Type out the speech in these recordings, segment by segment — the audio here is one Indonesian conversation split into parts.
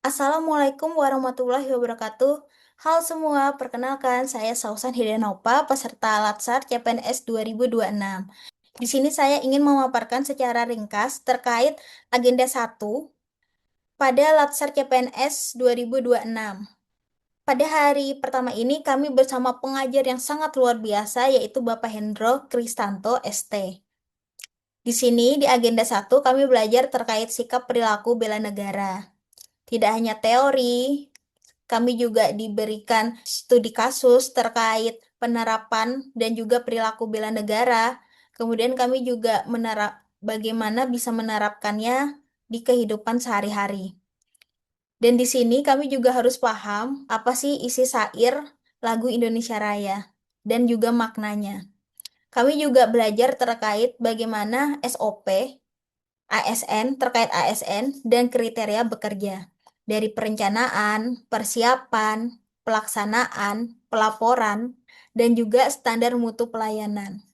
Assalamualaikum warahmatullahi wabarakatuh. Halo semua, perkenalkan saya Sausan Hidenaupa, peserta Latsar CPNS 2026. Di sini saya ingin memaparkan secara ringkas terkait agenda 1 pada Latsar CPNS 2026. Pada hari pertama ini kami bersama pengajar yang sangat luar biasa yaitu Bapak Hendro Kristanto ST. Di sini di agenda 1 kami belajar terkait sikap perilaku bela negara. Tidak hanya teori, kami juga diberikan studi kasus terkait penerapan dan juga perilaku bela negara. Kemudian kami juga bagaimana bisa menerapkannya di kehidupan sehari-hari. Dan di sini kami juga harus paham apa sih isi syair lagu Indonesia Raya dan juga maknanya. Kami juga belajar terkait bagaimana SOP, ASN, terkait ASN dan kriteria bekerja. Dari perencanaan, persiapan, pelaksanaan, pelaporan, dan juga standar mutu pelayanan.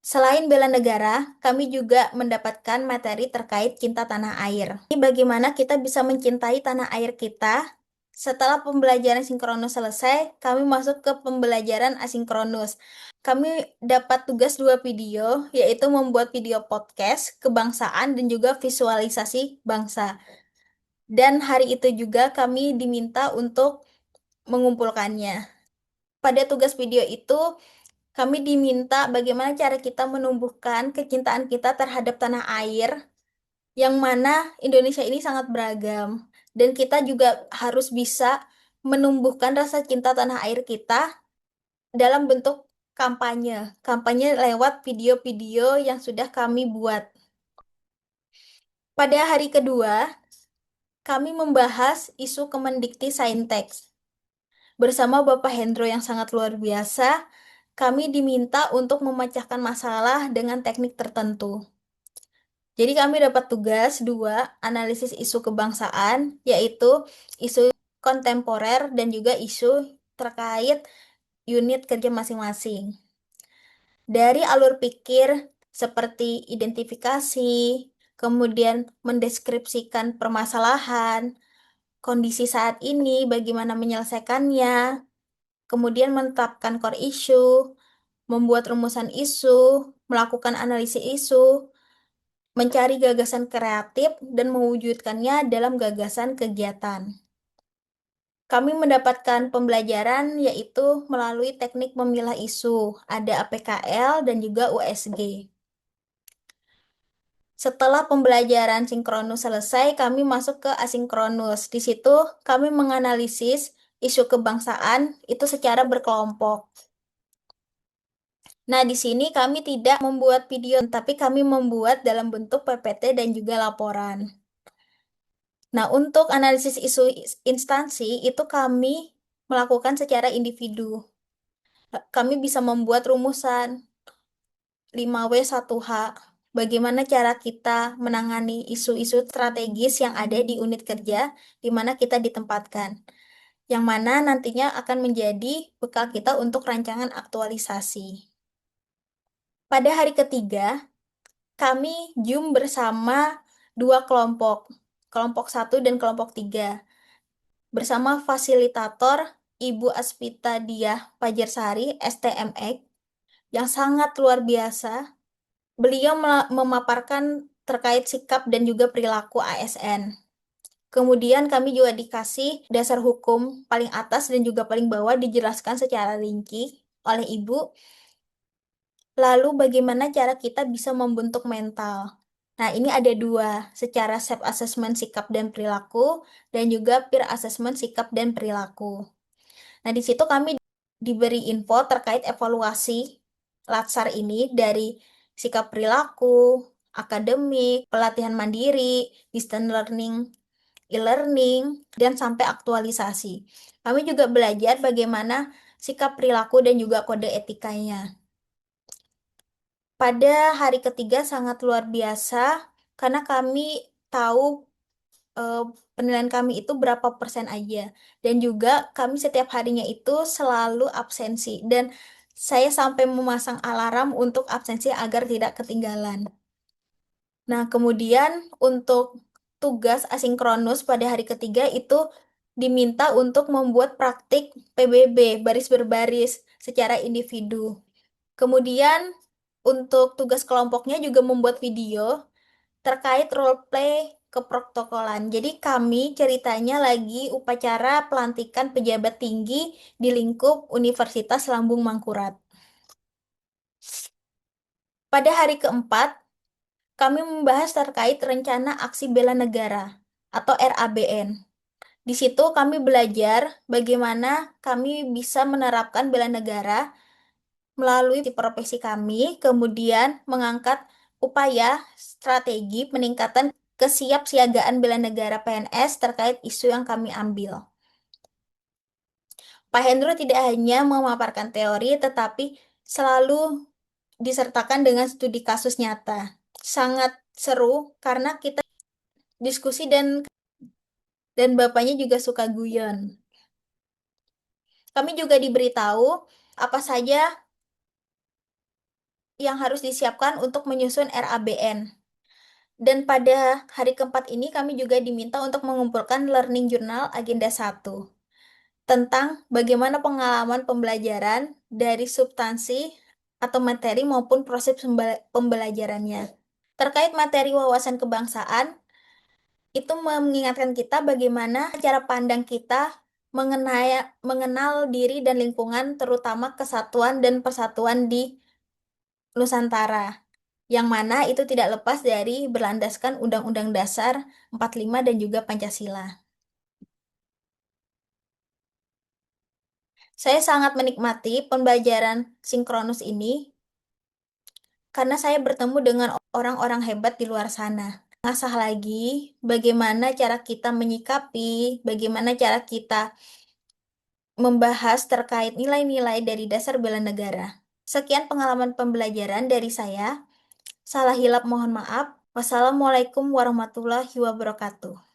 Selain bela negara, kami juga mendapatkan materi terkait cinta tanah air. Ini bagaimana kita bisa mencintai tanah air kita. Setelah pembelajaran sinkronus selesai, kami masuk ke pembelajaran asinkronus. Kami dapat tugas 2 video, yaitu membuat video podcast kebangsaan dan juga visualisasi bangsa. Dan hari itu juga kami diminta untuk mengumpulkannya. Pada tugas video itu, kami diminta bagaimana cara kita menumbuhkan kecintaan kita terhadap tanah air, yang mana Indonesia ini sangat beragam. Dan kita juga harus bisa menumbuhkan rasa cinta tanah air kita dalam bentuk kampanye. Kampanye lewat video-video yang sudah kami buat. Pada hari kedua, kami membahas isu Kemendikti Saintek. Bersama Bapak Hendro yang sangat luar biasa, kami diminta untuk memecahkan masalah dengan teknik tertentu. Jadi kami dapat tugas 2, analisis isu kebangsaan, yaitu isu kontemporer dan juga isu terkait unit kerja masing-masing. Dari alur pikir seperti identifikasi, kemudian mendeskripsikan permasalahan, kondisi saat ini, bagaimana menyelesaikannya, kemudian menetapkan core issue, membuat rumusan isu, melakukan analisis isu, mencari gagasan kreatif, dan mewujudkannya dalam gagasan kegiatan. Kami mendapatkan pembelajaran yaitu melalui teknik memilah isu, ada APKL dan juga USG. Setelah pembelajaran sinkronus selesai, kami masuk ke asinkronus. Di situ kami menganalisis isu kebangsaan itu secara berkelompok. Nah, di sini kami tidak membuat video, tapi kami membuat dalam bentuk PPT dan juga laporan. Nah, untuk analisis isu instansi itu kami melakukan secara individu. Kami bisa membuat rumusan 5W1H. Bagaimana cara kita menangani isu-isu strategis yang ada di unit kerja di mana kita ditempatkan. Yang mana nantinya akan menjadi bekal kita untuk rancangan aktualisasi. Pada hari ketiga, kami Zoom bersama 2 kelompok, kelompok 1 dan kelompok 3, bersama fasilitator Ibu Aspita Diah Pajarsari, STMX, yang sangat luar biasa. Beliau memaparkan terkait sikap dan juga perilaku ASN. Kemudian kami juga dikasih dasar hukum paling atas dan juga paling bawah dijelaskan secara rinci oleh Ibu. Lalu bagaimana cara kita bisa membentuk mental? Nah, ini ada 2, secara self-assessment sikap dan perilaku, dan juga peer assessment sikap dan perilaku. Nah, di situ kami diberi info terkait evaluasi Latsar ini dari sikap perilaku, akademik, pelatihan mandiri, distance learning, e-learning, dan sampai aktualisasi. Kami juga belajar bagaimana sikap perilaku dan juga kode etikanya. Pada hari ketiga sangat luar biasa karena kami tahu eh, penilaian kami itu berapa persen aja. Dan juga kami setiap harinya itu selalu absensi. Dan saya sampai memasang alarm untuk absensi agar tidak ketinggalan. Nah, kemudian untuk tugas asinkronus pada hari ketiga itu diminta untuk membuat praktik PBB, baris berbaris, secara individu. Kemudian untuk tugas kelompoknya juga membuat video terkait role play keprotokolan. Jadi kami ceritanya lagi upacara pelantikan pejabat tinggi di lingkup Universitas Lambung Mangkurat. Pada hari keempat, kami membahas terkait rencana aksi bela negara atau RABN. Di situ kami belajar bagaimana kami bisa menerapkan bela negara melalui profesi kami, kemudian mengangkat upaya strategi peningkatan kesiapsiagaan bela negara PNS terkait isu yang kami ambil. Pak Hendro tidak hanya memaparkan teori, tetapi selalu disertakan dengan studi kasus nyata. Sangat seru karena kita diskusi dan bapaknya juga suka guyon. Kami juga diberitahu apa saja yang harus disiapkan untuk menyusun RABN. Dan pada hari keempat ini kami juga diminta untuk mengumpulkan Learning Journal Agenda 1 tentang bagaimana pengalaman pembelajaran dari substansi atau materi maupun proses pembelajarannya. Terkait materi wawasan kebangsaan, itu mengingatkan kita bagaimana cara pandang kita mengenal diri dan lingkungan, terutama kesatuan dan persatuan di Nusantara, yang mana itu tidak lepas dari berlandaskan Undang-Undang Dasar 45 dan juga Pancasila. Saya sangat menikmati pembelajaran sinkronus ini karena saya bertemu dengan orang-orang hebat di luar sana. Mengasah lagi bagaimana cara kita menyikapi, bagaimana cara kita membahas terkait nilai-nilai dari dasar bela negara. Sekian pengalaman pembelajaran dari saya. Salah hilap mohon maaf. Wassalamualaikum warahmatullahi wabarakatuh.